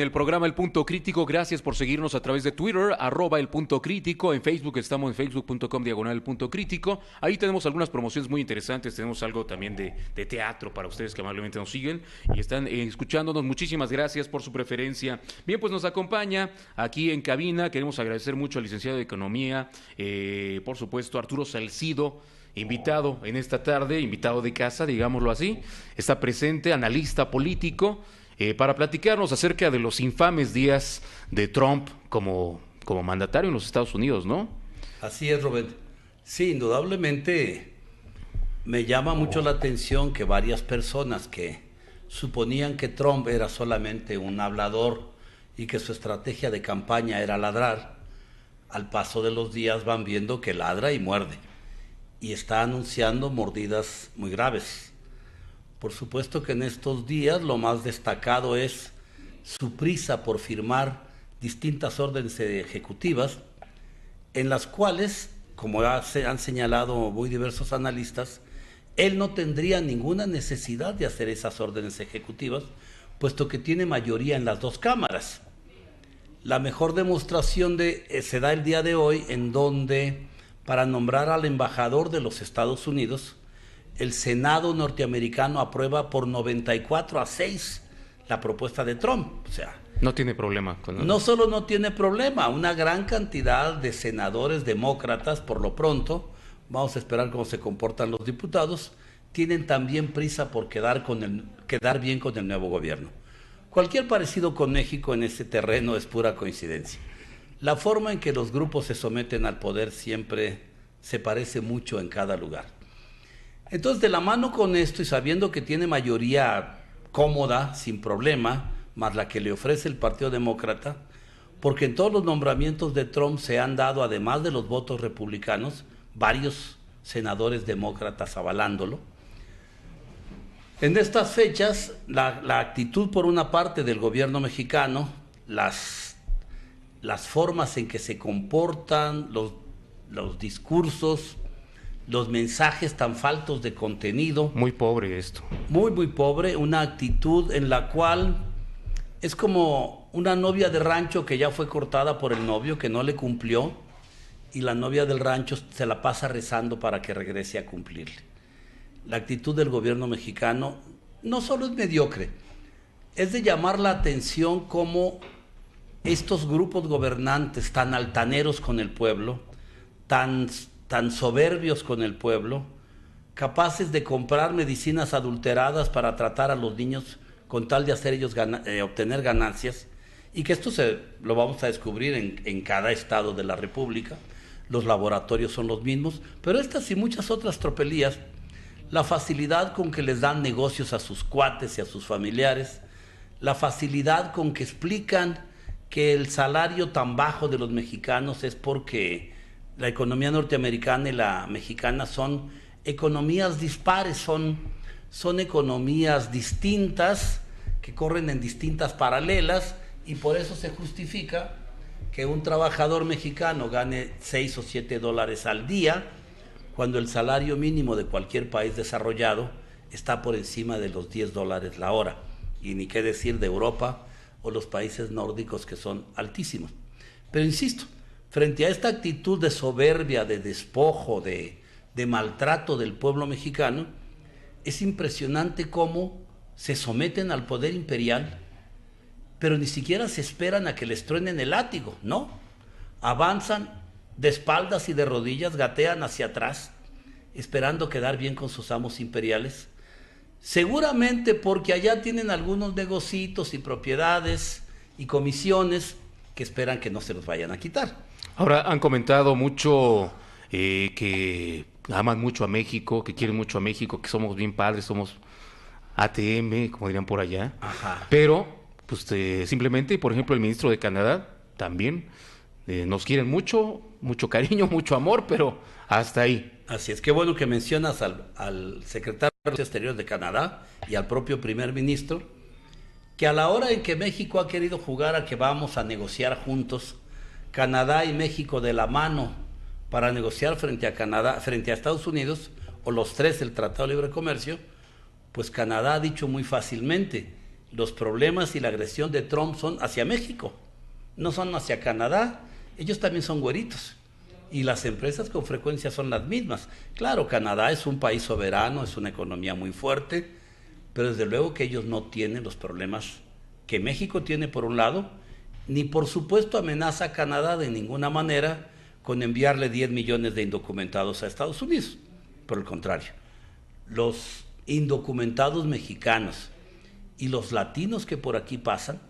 El programa El Punto Crítico, gracias por seguirnos a través de Twitter, @El Punto Crítico, en Facebook estamos en facebook.com/El Punto Crítico, ahí tenemos algunas promociones muy interesantes, tenemos algo también de teatro para ustedes que amablemente nos siguen y están escuchándonos, muchísimas gracias por su preferencia. Bien, pues nos acompaña aquí en cabina, queremos agradecer mucho al licenciado de Economía, por supuesto Arturo Salcido, invitado en esta tarde, invitado de casa, digámoslo así, está presente, analista político, para platicarnos acerca de los infames días de Trump como mandatario en los Estados Unidos, ¿no? Así es, Robert. Sí, indudablemente me llama mucho la atención que varias personas que suponían que Trump era solamente un hablador y que su estrategia de campaña era ladrar, al paso de los días van viendo que ladra y muerde, y está anunciando mordidas muy graves. Por supuesto que en estos días lo más destacado es su prisa por firmar distintas órdenes ejecutivas en las cuales, como han señalado muy diversos analistas, él no tendría ninguna necesidad de hacer esas órdenes ejecutivas, puesto que tiene mayoría en las dos cámaras. La mejor demostración se da el día de hoy, en donde, para nombrar al embajador de los Estados Unidos, el Senado norteamericano aprueba por 94-6 la propuesta de Trump. O sea, no tiene problema con eso. No solo no tiene problema, una gran cantidad de senadores demócratas, por lo pronto, vamos a esperar cómo se comportan los diputados, tienen también prisa por quedar bien con el nuevo gobierno. Cualquier parecido con México en ese terreno es pura coincidencia. La forma en que los grupos se someten al poder siempre se parece mucho en cada lugar. Entonces, de la mano con esto y sabiendo que tiene mayoría cómoda, sin problema, más la que le ofrece el Partido Demócrata, porque en todos los nombramientos de Trump se han dado, además de los votos republicanos, varios senadores demócratas avalándolo. En estas fechas, la actitud por una parte del gobierno mexicano, las formas en que se comportan, los discursos, los mensajes tan faltos de contenido. Muy pobre esto. Muy, muy pobre, una actitud en la cual es como una novia de rancho que ya fue cortada por el novio, que no le cumplió, y la novia del rancho se la pasa rezando para que regrese a cumplirle. La actitud del gobierno mexicano no solo es mediocre, es de llamar la atención cómo estos grupos gobernantes tan altaneros con el pueblo, tan soberbios con el pueblo, capaces de comprar medicinas adulteradas para tratar a los niños con tal de hacer ellos obtener ganancias, y que esto lo vamos a descubrir en cada estado de la República. Los laboratorios son los mismos, pero estas y muchas otras tropelías, la facilidad con que les dan negocios a sus cuates y a sus familiares, la facilidad con que explican que el salario tan bajo de los mexicanos es porque la economía norteamericana y la mexicana son economías dispares, son economías distintas que corren en distintas paralelas, y por eso se justifica que un trabajador mexicano gane $6 o $7 al día, cuando el salario mínimo de cualquier país desarrollado está por encima de los $10 la hora, y ni qué decir de Europa o los países nórdicos, que son altísimos. Pero insisto, frente a esta actitud de soberbia, de despojo, de maltrato del pueblo mexicano, es impresionante cómo se someten al poder imperial, pero ni siquiera se esperan a que les truenen el látigo, ¿no? Avanzan de espaldas y de rodillas, gatean hacia atrás, esperando quedar bien con sus amos imperiales, seguramente porque allá tienen algunos negocios y propiedades y comisiones que esperan que no se los vayan a quitar. Ahora, han comentado mucho que aman mucho a México, que quieren mucho a México, que somos bien padres, somos ATM, como dirían por allá. Ajá. Pero, pues simplemente, por ejemplo, el ministro de Canadá también nos quieren mucho, mucho cariño, mucho amor, pero hasta ahí. Así es, qué bueno que mencionas al secretario de Exteriores de Canadá y al propio primer ministro, que a la hora en que México ha querido jugar a que vamos a negociar juntos, Canadá y México de la mano para negociar frente a Estados Unidos, o los tres el Tratado de Libre Comercio, pues Canadá ha dicho muy fácilmente los problemas y la agresión de Trump son hacia México, no son hacia Canadá. Ellos también son güeritos y las empresas con frecuencia son las mismas. Claro, Canadá es un país soberano, es una economía muy fuerte, pero desde luego que ellos no tienen los problemas que México tiene por un lado, ni por supuesto amenaza a Canadá de ninguna manera con enviarle 10 millones de indocumentados a Estados Unidos. Por el contrario, los indocumentados mexicanos y los latinos que por aquí pasan,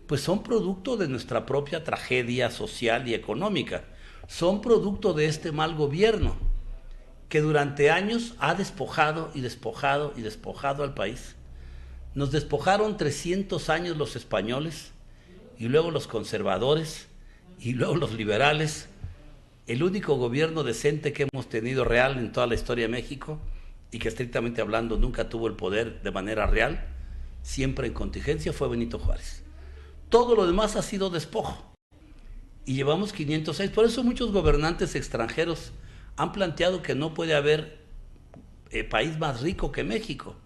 pues son producto de nuestra propia tragedia social y económica. Son producto de este mal gobierno que durante años ha despojado y despojado y despojado al país. Nos despojaron 300 años los españoles y luego los conservadores y luego los liberales. El único gobierno decente que hemos tenido real en toda la historia de México y que estrictamente hablando nunca tuvo el poder de manera real, siempre en contingencia, fue Benito Juárez. Todo lo demás ha sido despojo. Y llevamos 506. Por eso muchos gobernantes extranjeros han planteado que no puede haber país más rico que México.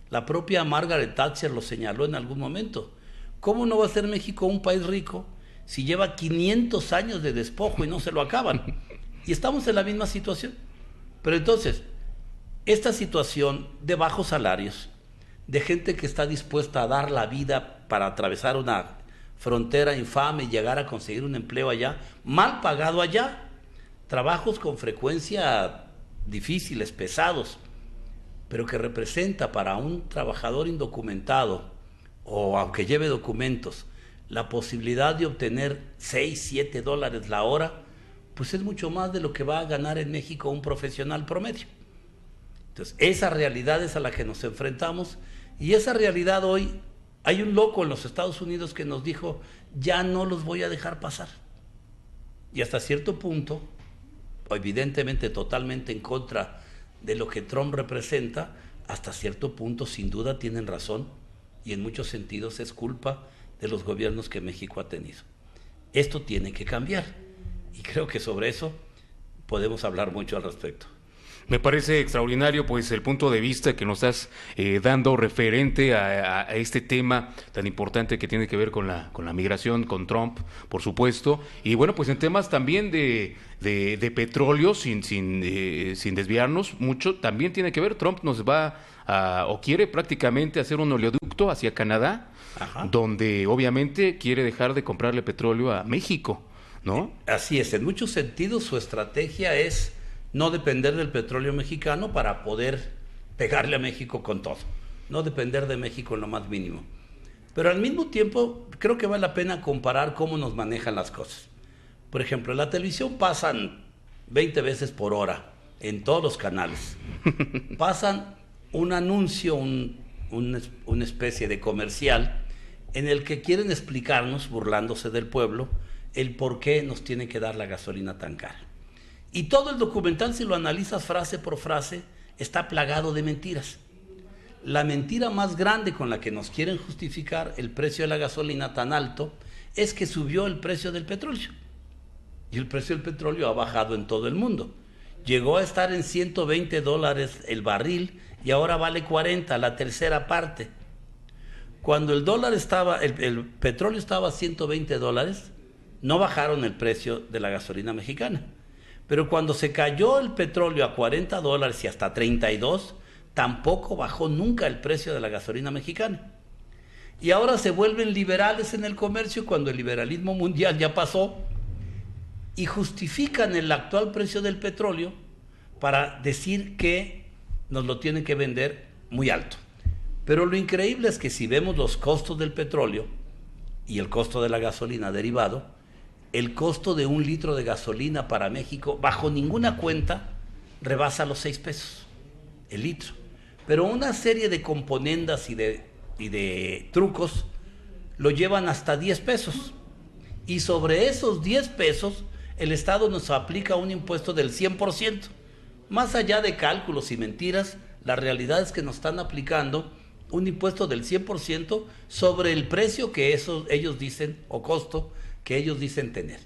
La propia Margaret Thatcher lo señaló en algún momento. ¿Cómo no va a ser México un país rico si lleva 500 años de despojo y no se lo acaban? Y estamos en la misma situación. Pero entonces, esta situación de bajos salarios, de gente que está dispuesta a dar la vida para atravesar una frontera infame y llegar a conseguir un empleo allá, mal pagado allá, trabajos con frecuencia difíciles, pesados, pero que representa para un trabajador indocumentado, o aunque lleve documentos, la posibilidad de obtener 6, 7 dólares la hora, pues es mucho más de lo que va a ganar en México un profesional promedio. Entonces, esa realidad es a la que nos enfrentamos, y esa realidad hoy, hay un loco en los Estados Unidos que nos dijo, ya no los voy a dejar pasar. Y hasta cierto punto, evidentemente totalmente en contra de lo que Trump representa, hasta cierto punto sin duda tienen razón, y en muchos sentidos es culpa de los gobiernos que México ha tenido. Esto tiene que cambiar, y creo que sobre eso podemos hablar mucho al respecto. Me parece extraordinario pues el punto de vista que nos estás dando referente a este tema tan importante que tiene que ver con la migración, con Trump, por supuesto, y bueno, pues en temas también de petróleo, sin desviarnos mucho, también tiene que ver. Trump nos va o quiere prácticamente hacer un oleoducto hacia Canadá, ajá, donde obviamente quiere dejar de comprarle petróleo a México, ¿no? Así es, en muchos sentidos su estrategia es no depender del petróleo mexicano para poder pegarle a México con todo, no depender de México en lo más mínimo. Pero al mismo tiempo creo que vale la pena comparar cómo nos manejan las cosas. Por ejemplo, en la televisión pasan 20 veces por hora en todos los canales. Pasan un anuncio, una especie de comercial en el que quieren explicarnos, burlándose del pueblo, el por qué nos tienen que dar la gasolina tan cara. Y todo el documental, si lo analizas frase por frase, está plagado de mentiras. La mentira más grande con la que nos quieren justificar el precio de la gasolina tan alto es que subió el precio del petróleo. Y el precio del petróleo ha bajado en todo el mundo. Llegó a estar en 120 dólares el barril y ahora vale 40, la tercera parte. Cuando el petróleo estaba a 120 dólares, no bajaron el precio de la gasolina mexicana. Pero cuando se cayó el petróleo a 40 dólares y hasta 32, tampoco bajó nunca el precio de la gasolina mexicana. Y ahora se vuelven liberales en el comercio cuando el liberalismo mundial ya pasó y justifican el actual precio del petróleo para decir que nos lo tienen que vender muy alto. Pero lo increíble es que si vemos los costos del petróleo y el costo de la gasolina derivado, el costo de un litro de gasolina para México, bajo ninguna cuenta, rebasa los 6 pesos el litro. Pero una serie de componendas y de trucos lo llevan hasta 10 pesos. Y sobre esos 10 pesos, el Estado nos aplica un impuesto del 100%. Más allá de cálculos y mentiras, la realidad es que nos están aplicando un impuesto del 100% sobre el precio que ellos dicen, o costo, que ellos dicen tener.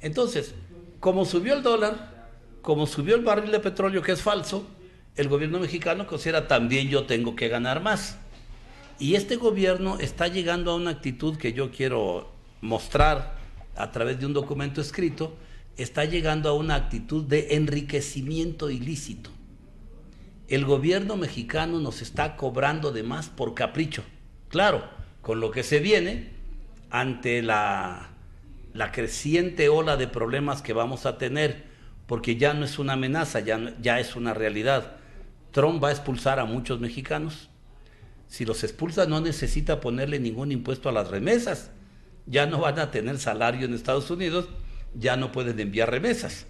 Entonces, como subió el dólar, como subió el barril de petróleo, que es falso, el gobierno mexicano considera también yo tengo que ganar más. Y este gobierno está llegando a una actitud que yo quiero mostrar a través de un documento escrito, está llegando a una actitud de enriquecimiento ilícito. El gobierno mexicano nos está cobrando de más por capricho. Claro, con lo que se viene ante la creciente ola de problemas que vamos a tener, porque ya no es una amenaza, ya es una realidad. Trump va a expulsar a muchos mexicanos. Si los expulsa, no necesita ponerle ningún impuesto a las remesas. Ya no van a tener salario en Estados Unidos, ya no pueden enviar remesas.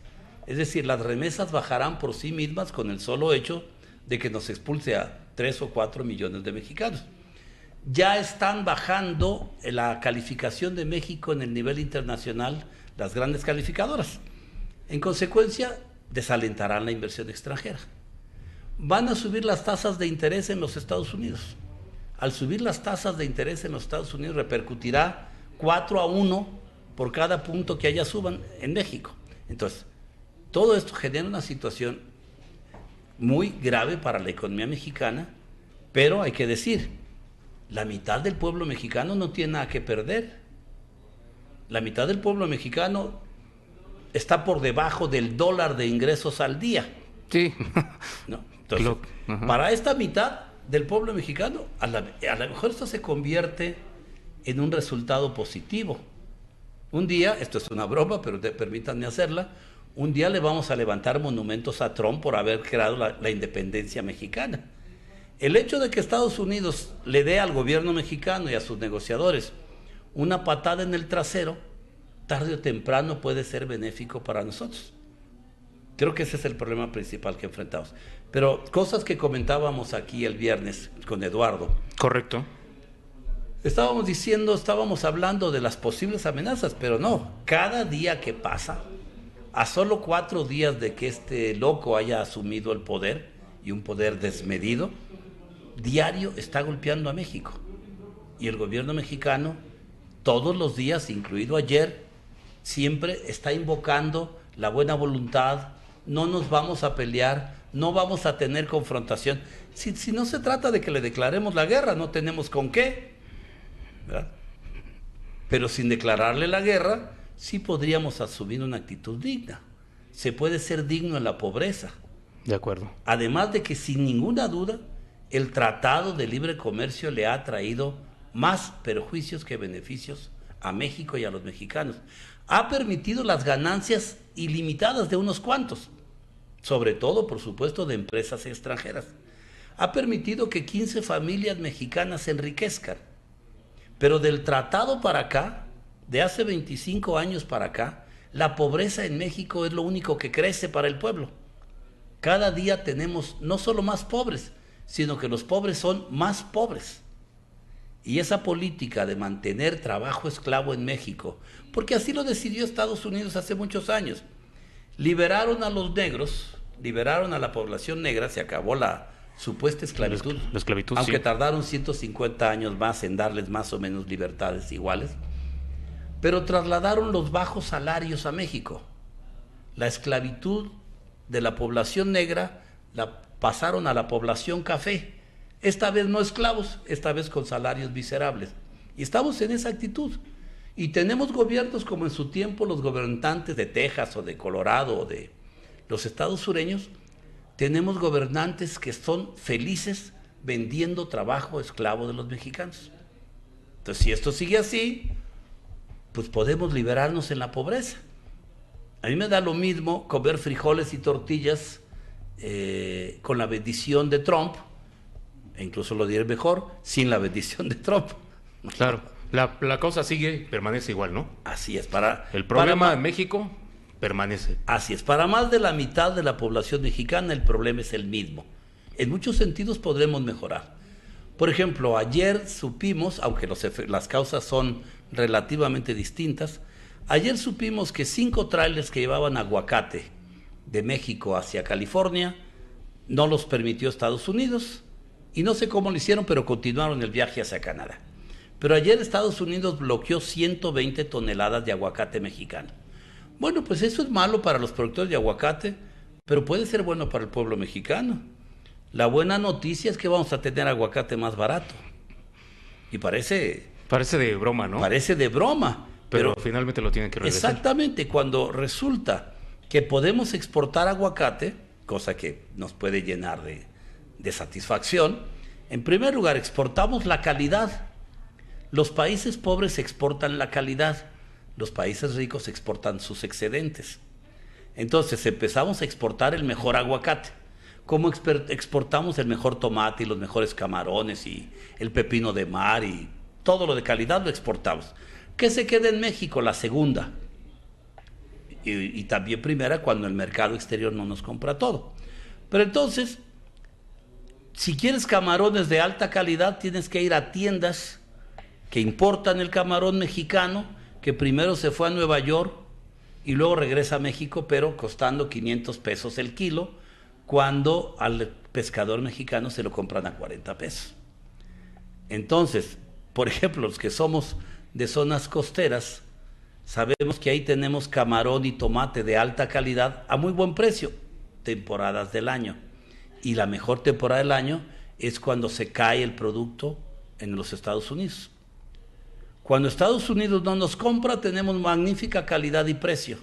Es decir, las remesas bajarán por sí mismas con el solo hecho de que nos expulse a 3 o 4 millones de mexicanos. Ya están bajando la calificación de México en el nivel internacional las grandes calificadoras. En consecuencia, desalentarán la inversión extranjera. Van a subir las tasas de interés en los Estados Unidos. Al subir las tasas de interés en los Estados Unidos repercutirá 4-1 por cada punto que haya suban en México. Entonces, todo esto genera una situación muy grave para la economía mexicana, pero hay que decir, la mitad del pueblo mexicano no tiene nada que perder. La mitad del pueblo mexicano está por debajo del $1 de ingresos al día. Sí. ¿No? Entonces, para esta mitad del pueblo mexicano, a lo mejor esto se convierte en un resultado positivo. Un día, esto es una broma, pero permítanme hacerla, un día le vamos a levantar monumentos a Trump por haber creado la independencia mexicana. El hecho de que Estados Unidos le dé al gobierno mexicano y a sus negociadores una patada en el trasero, tarde o temprano puede ser benéfico para nosotros. Creo que ese es el problema principal que enfrentamos. Pero cosas que comentábamos aquí el viernes con Eduardo. Correcto. Estábamos hablando de las posibles amenazas, pero no, cada día que pasa, a solo 4 días de que este loco haya asumido el poder, y un poder desmedido, diario está golpeando a México. Y el gobierno mexicano, todos los días, incluido ayer, siempre está invocando la buena voluntad, no nos vamos a pelear, no vamos a tener confrontación. Si no se trata de que le declaremos la guerra, no tenemos con qué, ¿verdad? Pero sin declararle la guerra, sí podríamos asumir una actitud digna. Se puede ser digno en la pobreza. De acuerdo. Además de que sin ninguna duda, el Tratado de Libre Comercio le ha traído más perjuicios que beneficios a México y a los mexicanos. Ha permitido las ganancias ilimitadas de unos cuantos, sobre todo, por supuesto, de empresas extranjeras. Ha permitido que 15 familias mexicanas se enriquezcan. Pero del tratado para acá, de hace 25 años para acá, la pobreza en México es lo único que crece para el pueblo. Cada día tenemos no solo más pobres, sino que los pobres son más pobres. Y esa política de mantener trabajo esclavo en México, porque así lo decidió Estados Unidos hace muchos años, liberaron a los negros, liberaron a la población negra, se acabó la supuesta esclavitud, La esclavitud, aunque sí. tardaron 150 años más en darles más o menos libertades iguales, pero trasladaron los bajos salarios a México. La esclavitud de la población negra la pasaron a la población café, esta vez no esclavos, esta vez con salarios miserables. Y estamos en esa actitud. Y tenemos gobiernos como en su tiempo los gobernantes de Texas o de Colorado o de los estados sureños, tenemos gobernantes que son felices vendiendo trabajo esclavo de los mexicanos. Entonces, si esto sigue así, pues podemos liberarnos en la pobreza. A mí me da lo mismo comer frijoles y tortillas con la bendición de Trump, e incluso lo diré mejor, sin la bendición de Trump. Claro. La cosa sigue, permanece igual, ¿no? Así es. El problema en México permanece. Así es. Para más de la mitad de la población mexicana el problema es el mismo. En muchos sentidos podremos mejorar. Por ejemplo, ayer supimos, aunque las causas son relativamente distintas, ayer supimos que 5 trailers que llevaban aguacate de México hacia California no los permitió Estados Unidos, y no sé cómo lo hicieron, pero continuaron el viaje hacia Canadá. Pero ayer Estados Unidos bloqueó 120 toneladas de aguacate mexicano. Bueno, pues eso es malo para los productores de aguacate, pero puede ser bueno para el pueblo mexicano. La buena noticia es que vamos a tener aguacate más barato. Y parece de broma, ¿no? Parece de broma. Pero finalmente lo tienen que regresar. Exactamente, cuando resulta que podemos exportar aguacate, cosa que nos puede llenar de satisfacción, en primer lugar exportamos la calidad. Los países pobres exportan la calidad, los países ricos exportan sus excedentes. Entonces empezamos a exportar el mejor aguacate. ¿Cómo exportamos el mejor tomate y los mejores camarones y el pepino de mar y todo lo de calidad lo exportamos? ¿Qué se queda en México? La segunda. Y también primera cuando el mercado exterior no nos compra todo. Pero entonces, si quieres camarones de alta calidad, tienes que ir a tiendas que importan el camarón mexicano, que primero se fue a Nueva York y luego regresa a México, pero costando 500 pesos el kilo, cuando al pescador mexicano se lo compran a 40 pesos. Entonces, por ejemplo, los que somos de zonas costeras, sabemos que ahí tenemos camarón y tomate de alta calidad a muy buen precio, temporadas del año. Y la mejor temporada del año es cuando se cae el producto en los Estados Unidos. Cuando Estados Unidos no nos compra, tenemos magnífica calidad y precio.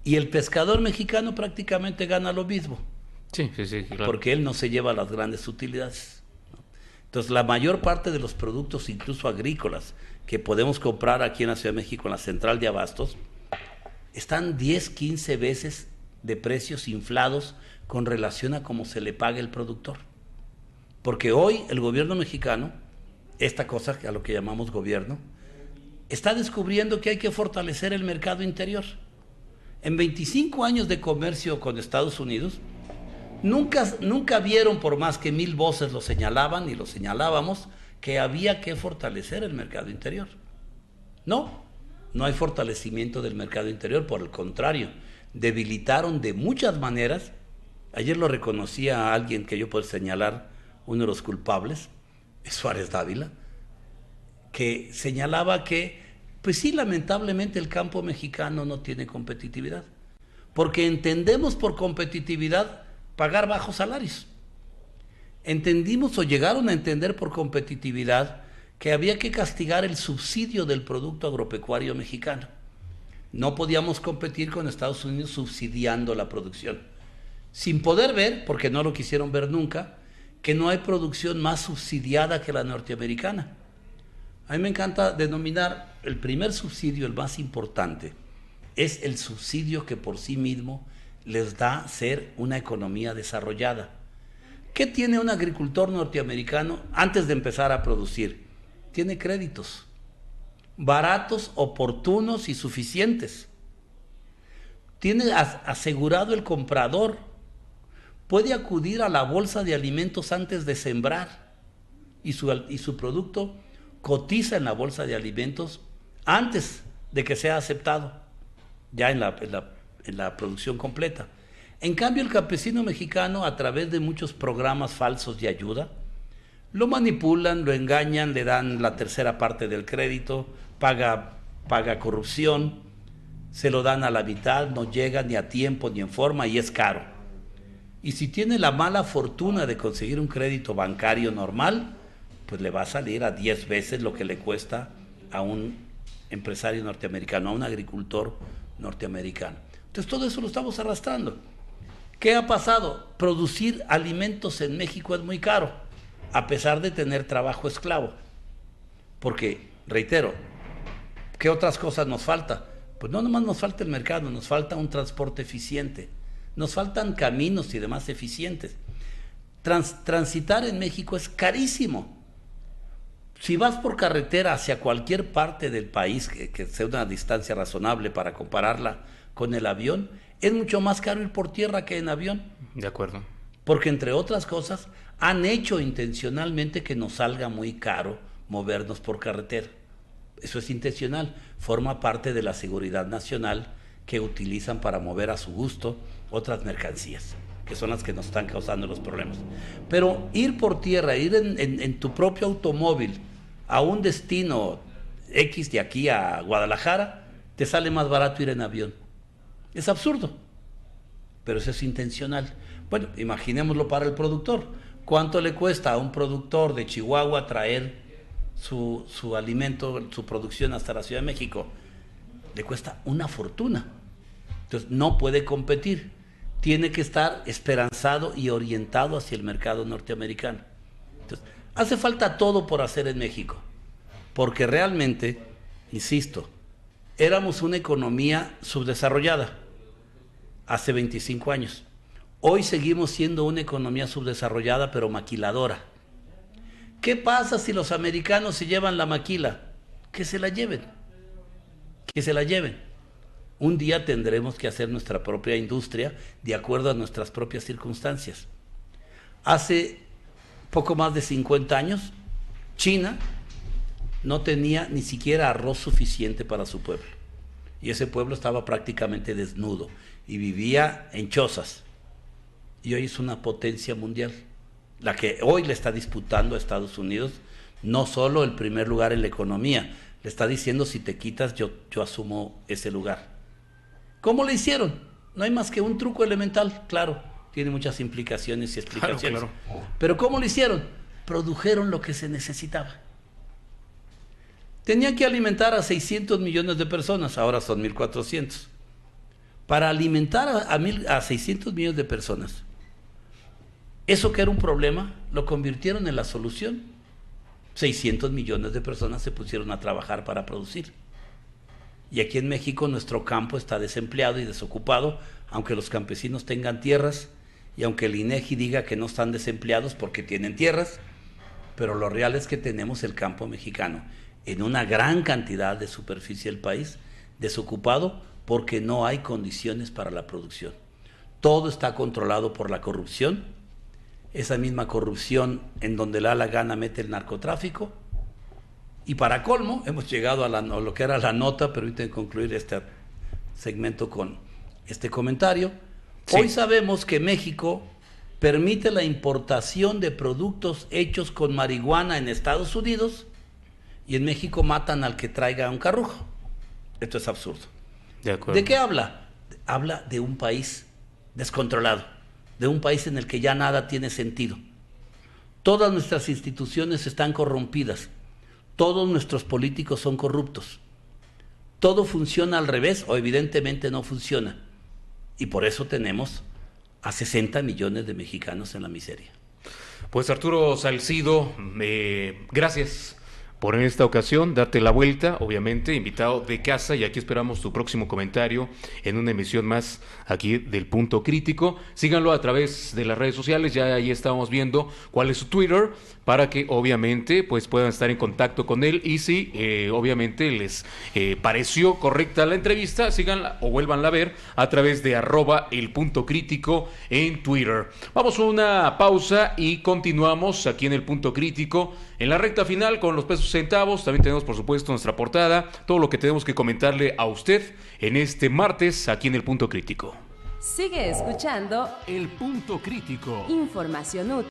Y el pescador mexicano prácticamente gana lo mismo. Sí, claro. Porque él no se lleva las grandes utilidades. Entonces, la mayor parte de los productos, incluso agrícolas, que podemos comprar aquí en la Ciudad de México, en la central de abastos, están 10, 15 veces de precios inflados con relación a cómo se le paga el productor. Porque hoy el gobierno mexicano, esta cosa a lo que llamamos gobierno, está descubriendo que hay que fortalecer el mercado interior. En 25 años de comercio con Estados Unidos, nunca vieron, por más que 1000 voces lo señalaban y lo señalábamos, que había que fortalecer el mercado interior. No hay fortalecimiento del mercado interior, por el contrario, debilitaron de muchas maneras. Ayer lo reconocía a alguien que yo puedo señalar, uno de los culpables, Suárez Dávila, que señalaba que, pues sí, lamentablemente el campo mexicano no tiene competitividad, porque entendemos por competitividad pagar bajos salarios. Entendimos o llegaron a entender por competitividad que había que castigar el subsidio del producto agropecuario mexicano. No podíamos competir con Estados Unidos subsidiando la producción, sin poder ver, porque no lo quisieron ver nunca, que no hay producción más subsidiada que la norteamericana. A mí me encanta denominar el primer subsidio, el más importante, es el subsidio que por sí mismo les da ser una economía desarrollada. ¿Qué tiene un agricultor norteamericano antes de empezar a producir? Tiene créditos, baratos, oportunos y suficientes. Tiene asegurado el comprador. Puede acudir a la bolsa de alimentos antes de sembrar y su producto cotiza en la bolsa de alimentos antes de que sea aceptado, ya en la producción completa. En cambio, el campesino mexicano, a través de muchos programas falsos de ayuda, lo manipulan, lo engañan, le dan la tercera parte del crédito, paga corrupción, se lo dan a la mitad, no llega ni a tiempo ni en forma y es caro. Y si tiene la mala fortuna de conseguir un crédito bancario normal, pues le va a salir a 10 veces lo que le cuesta a un empresario norteamericano, a un agricultor norteamericano. Entonces todo eso lo estamos arrastrando. ¿Qué ha pasado? Producir alimentos en México es muy caro, a pesar de tener trabajo esclavo. Porque, reitero, ¿qué otras cosas nos falta? Pues no nomás nos falta el mercado, nos falta un transporte eficiente, nos faltan caminos y demás eficientes. Transitar en México es carísimo. Si vas por carretera hacia cualquier parte del país, que sea una distancia razonable para compararla con el avión, es mucho más caro ir por tierra que en avión. De acuerdo. Porque, entre otras cosas, han hecho intencionalmente que nos salga muy caro movernos por carretera. Eso es intencional, forma parte de la seguridad nacional que utilizan para mover a su gusto otras mercancías, que son las que nos están causando los problemas. Pero ir por tierra, ir en tu propio automóvil a un destino X de aquí a Guadalajara, te sale más barato ir en avión. Es absurdo, pero eso es intencional. Bueno, imaginémoslo para el productor. ¿Cuánto le cuesta a un productor de Chihuahua traer su alimento, su producción hasta la Ciudad de México, le cuesta una fortuna. Entonces no puede competir. Tiene que estar esperanzado y orientado hacia el mercado norteamericano. Entonces, hace falta todo por hacer en México, porque realmente, insisto, éramos una economía subdesarrollada hace 25 años. Hoy seguimos siendo una economía subdesarrollada, pero maquiladora. ¿Qué pasa si los americanos se llevan la maquila? Que se la lleven. Que se la lleven. Un día tendremos que hacer nuestra propia industria de acuerdo a nuestras propias circunstancias. Hace poco más de 50 años, China no tenía ni siquiera arroz suficiente para su pueblo. Y ese pueblo estaba prácticamente desnudo y vivía en chozas. Y hoy es una potencia mundial, la que hoy le está disputando a Estados Unidos no solo el primer lugar en la economía, le está diciendo: si te quitas, yo asumo ese lugar. ¿Cómo le hicieron? No hay más que un truco elemental, claro, tiene muchas implicaciones y explicaciones. Claro. Pero ¿cómo lo hicieron? Produjeron lo que se necesitaba. Tenían que alimentar a 600 millones de personas, ahora son 1.400. Para alimentar a 600 millones de personas, eso que era un problema, lo convirtieron en la solución. 600 millones de personas se pusieron a trabajar para producir. Y aquí en México nuestro campo está desempleado y desocupado, aunque los campesinos tengan tierras y aunque el INEGI diga que no están desempleados porque tienen tierras, pero lo real es que tenemos el campo mexicano en una gran cantidad de superficie del país desocupado porque no hay condiciones para la producción. Todo está controlado por la corrupción, esa misma corrupción en donde le da la gana mete el narcotráfico. Y para colmo, hemos llegado a lo que era la nota. Permítanme concluir este segmento con este comentario. Sí. Hoy sabemos que México permite la importación de productos hechos con marihuana en Estados Unidos y en México matan al que traiga un carrujo. Esto es absurdo. ¿De qué habla? Habla de un país descontrolado, de un país en el que ya nada tiene sentido. Todas nuestras instituciones están corrompidas. Todos nuestros políticos son corruptos. Todo funciona al revés o evidentemente no funciona. Y por eso tenemos a 60 millones de mexicanos en la miseria. Pues Arturo Salcido, gracias por en esta ocasión darte la vuelta, obviamente, invitado de casa, y aquí esperamos tu próximo comentario en una emisión más aquí del Punto Crítico. Síganlo a través de las redes sociales, ya ahí estábamos viendo cuál es su Twitter, para que obviamente pues puedan estar en contacto con él, y si obviamente les pareció correcta la entrevista, síganla o vuélvanla a ver a través de @elpuntocrítico en Twitter. Vamos a una pausa y continuamos aquí en el Punto Crítico en la recta final con los pesos centavos. También tenemos por supuesto nuestra portada, todo lo que tenemos que comentarle a usted en este martes aquí en el Punto Crítico. Sigue escuchando El Punto Crítico. Información útil